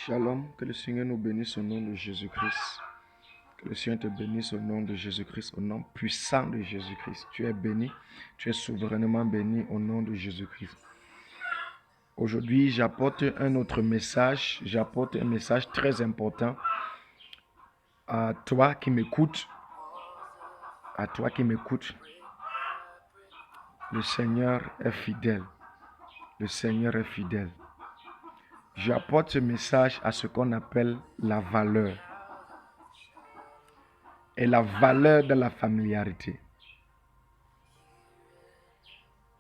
Shalom, que le Seigneur nous bénisse au nom de Jésus-Christ. Que le Seigneur te bénisse au nom de Jésus-Christ, au nom puissant de Jésus-Christ. Tu es béni, tu es souverainement béni au nom de Jésus-Christ. Aujourd'hui, j'apporte un autre message. J'apporte un message très important à toi qui m'écoutes. À toi qui m'écoutes. Le Seigneur est fidèle. Le Seigneur est fidèle. J'apporte ce message à ce qu'on appelle la valeur. Et la valeur de la familiarité.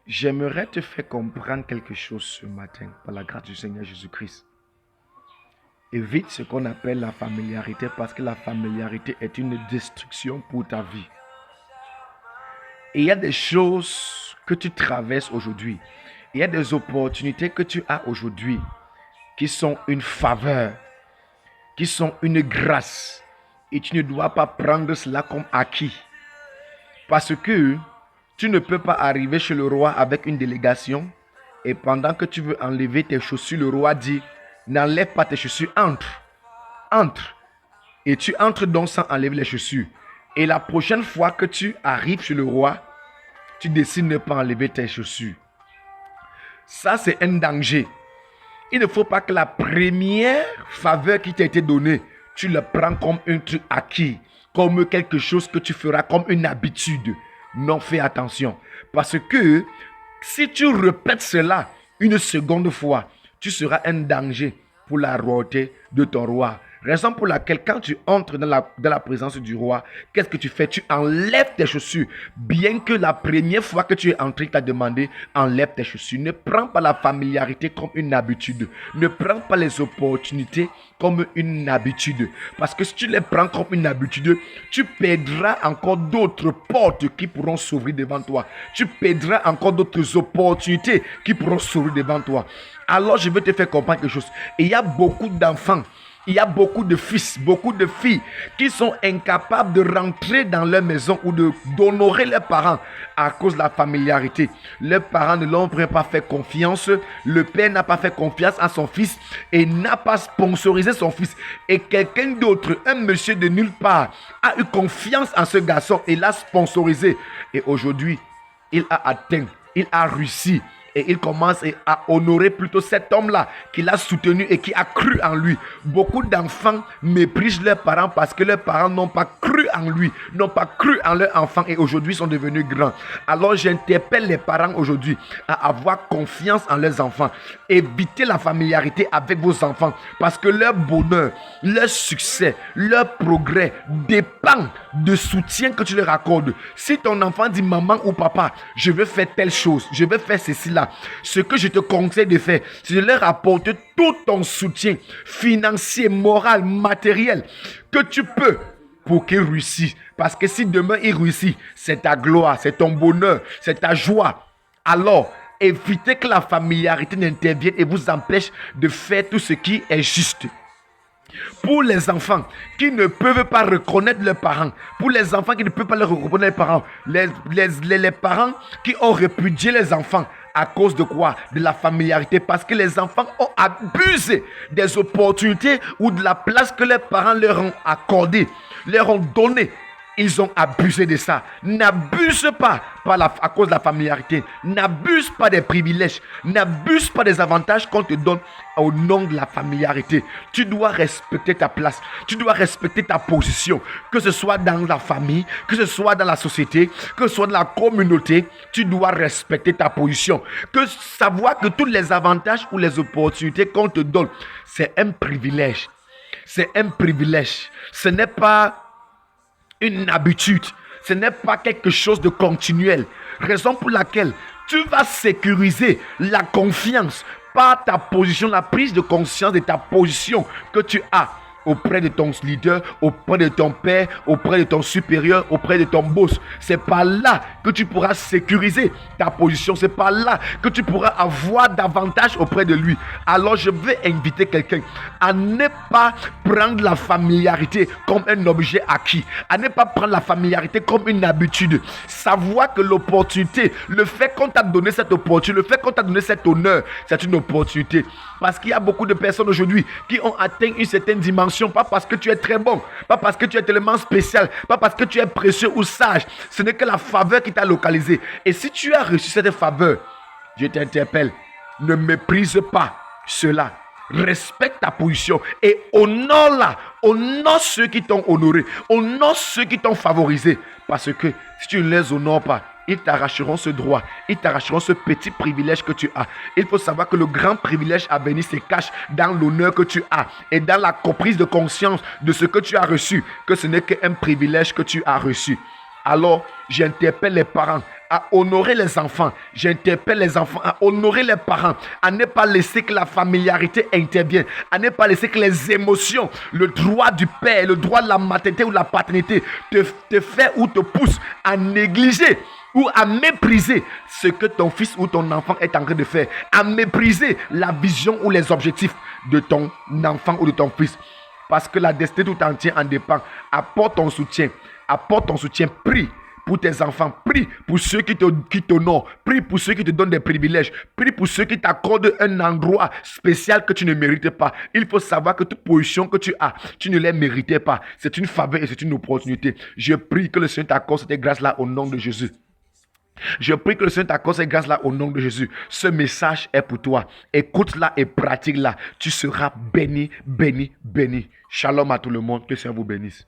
J'aimerais te faire comprendre quelque chose ce matin par la grâce du Seigneur Jésus-Christ. Évite ce qu'on appelle la familiarité parce que la familiarité est une destruction pour ta vie. Et il y a des choses que tu traverses aujourd'hui. Il y a des opportunités que tu as aujourd'hui qui sont une faveur, qui sont une grâce. Et tu ne dois pas prendre cela comme acquis. Parce que tu ne peux pas arriver chez le roi avec une délégation et pendant que tu veux enlever tes chaussures, le roi dit, n'enlève pas tes chaussures, entre. Et tu entres donc sans enlever les chaussures. Et la prochaine fois que tu arrives chez le roi, tu décides de ne pas enlever tes chaussures. Ça, c'est un danger. Il ne faut pas que la première faveur qui t'a été donnée, tu le prends comme un truc acquis, comme quelque chose que tu feras comme une habitude. Non, fais attention. Parce que si tu répètes cela une seconde fois, tu seras un danger pour la royauté de ton roi. Raison pour laquelle quand tu entres dans la présence du roi, qu'est-ce que tu fais? Tu enlèves tes chaussures. Bien que la première fois que tu es entré, il t'a demandé, enlève tes chaussures. Ne prends pas la familiarité comme une habitude. Ne prends pas les opportunités comme une habitude. Parce que si tu les prends comme une habitude, tu perdras encore d'autres portes qui pourront s'ouvrir devant toi. Tu perdras encore d'autres opportunités qui pourront s'ouvrir devant toi. Alors je veux te faire comprendre quelque chose. Il y a beaucoup d'enfants. Il y a beaucoup de fils, beaucoup de filles qui sont incapables de rentrer dans leur maison ou d'honorer leurs parents à cause de la familiarité. Leurs parents ne leur ont pas fait confiance. Le père n'a pas fait confiance à son fils et n'a pas sponsorisé son fils. Et quelqu'un d'autre, un monsieur de nulle part, a eu confiance en ce garçon et l'a sponsorisé. Et aujourd'hui, il a atteint, il a réussi. Et il commence à honorer plutôt cet homme-là qui l'a soutenu et qui a cru en lui. Beaucoup d'enfants méprisent leurs parents parce que leurs parents n'ont pas cru en lui, n'ont pas cru en leur enfant et aujourd'hui sont devenus grands. Alors j'interpelle les parents aujourd'hui à avoir confiance en leurs enfants. Évitez la familiarité avec vos enfants parce que leur bonheur, leur succès, leur progrès dépend du soutien que tu leur accordes. Si ton enfant dit maman ou papa, je veux faire telle chose, je veux faire ceci là, ce que je te conseille de faire, c'est de leur apporter tout ton soutien financier, moral, matériel que tu peux pour qu'ils réussissent. Parce que si demain ils réussissent, c'est ta gloire, c'est ton bonheur, c'est ta joie. Alors, évitez que la familiarité n'intervienne et vous empêche de faire tout ce qui est juste. Pour les enfants qui ne peuvent pas reconnaître leurs parents, pour les enfants qui ne peuvent pas reconnaître les parents, les parents qui ont répudié les enfants à cause de quoi? De la familiarité. Parce que les enfants ont abusé des opportunités ou de la place que leurs parents leur ont accordée, leur ont donnée. Ils ont abusé de ça. N'abuse pas à cause de la familiarité. N'abuse pas des privilèges. N'abuse pas des avantages qu'on te donne au nom de la familiarité. Tu dois respecter ta place. Tu dois respecter ta position. Que ce soit dans la famille, que ce soit dans la société, que ce soit dans la communauté, tu dois respecter ta position. Que savoir que tous les avantages ou les opportunités qu'on te donne, c'est un privilège. C'est un privilège. Ce n'est pas une habitude, ce n'est pas quelque chose de continuel. Raison pour laquelle tu vas sécuriser la confiance par ta position, la prise de conscience de ta position que tu as auprès de ton leader, auprès de ton père, auprès de ton supérieur, auprès de ton boss. C'est par là que tu pourras sécuriser ta position. C'est par là que tu pourras avoir davantage auprès de lui. Alors je vais inviter quelqu'un à ne pas prendre la familiarité comme un objet acquis, à ne pas prendre la familiarité comme une habitude. Savoir que l'opportunité, le fait qu'on t'a donné cette opportunité, le fait qu'on t'a donné cet honneur, c'est une opportunité. Parce qu'il y a beaucoup de personnes aujourd'hui qui ont atteint une certaine dimension, pas parce que tu es très bon, pas parce que tu es tellement spécial, pas parce que tu es précieux ou sage. Ce n'est que la faveur qui t'a localisé. Et si tu as reçu cette faveur, je t'interpelle, ne méprise pas cela. Respecte ta position et honore-la. Honore ceux qui t'ont honoré. Honore ceux qui t'ont favorisé. Parce que si tu ne les honores pas, ils t'arracheront ce droit. Ils t'arracheront ce petit privilège que tu as. Il faut savoir que le grand privilège à venir se cache dans l'honneur que tu as et dans la prise de conscience de ce que tu as reçu. Que ce n'est qu'un privilège que tu as reçu. Alors, j'interpelle les parents à honorer les enfants. J'interpelle les enfants à honorer les parents, à ne pas laisser que la familiarité intervienne, à ne pas laisser que les émotions, le droit du père, le droit de la maternité ou de la paternité te fait ou te pousse à négliger ou à mépriser ce que ton fils ou ton enfant est en train de faire, à mépriser la vision ou les objectifs de ton enfant ou de ton fils. Parce que la destinée tout entière en dépend. Apporte ton soutien. Apporte ton soutien. Prie pour tes enfants. Prie pour ceux qui t'honorent. Prie pour ceux qui te donnent des privilèges. Prie pour ceux qui t'accordent un endroit spécial que tu ne mérites pas. Il faut savoir que toute position que tu as, tu ne les méritais pas. C'est une faveur et c'est une opportunité. Je prie que le Seigneur t'accorde cette grâce-là au nom de Jésus. Je prie que le Seigneur t'accorde cette grâce-là au nom de Jésus. Ce message est pour toi. Écoute-la et pratique-la. Tu seras béni, béni, béni. Shalom à tout le monde. Que le Seigneur vous bénisse.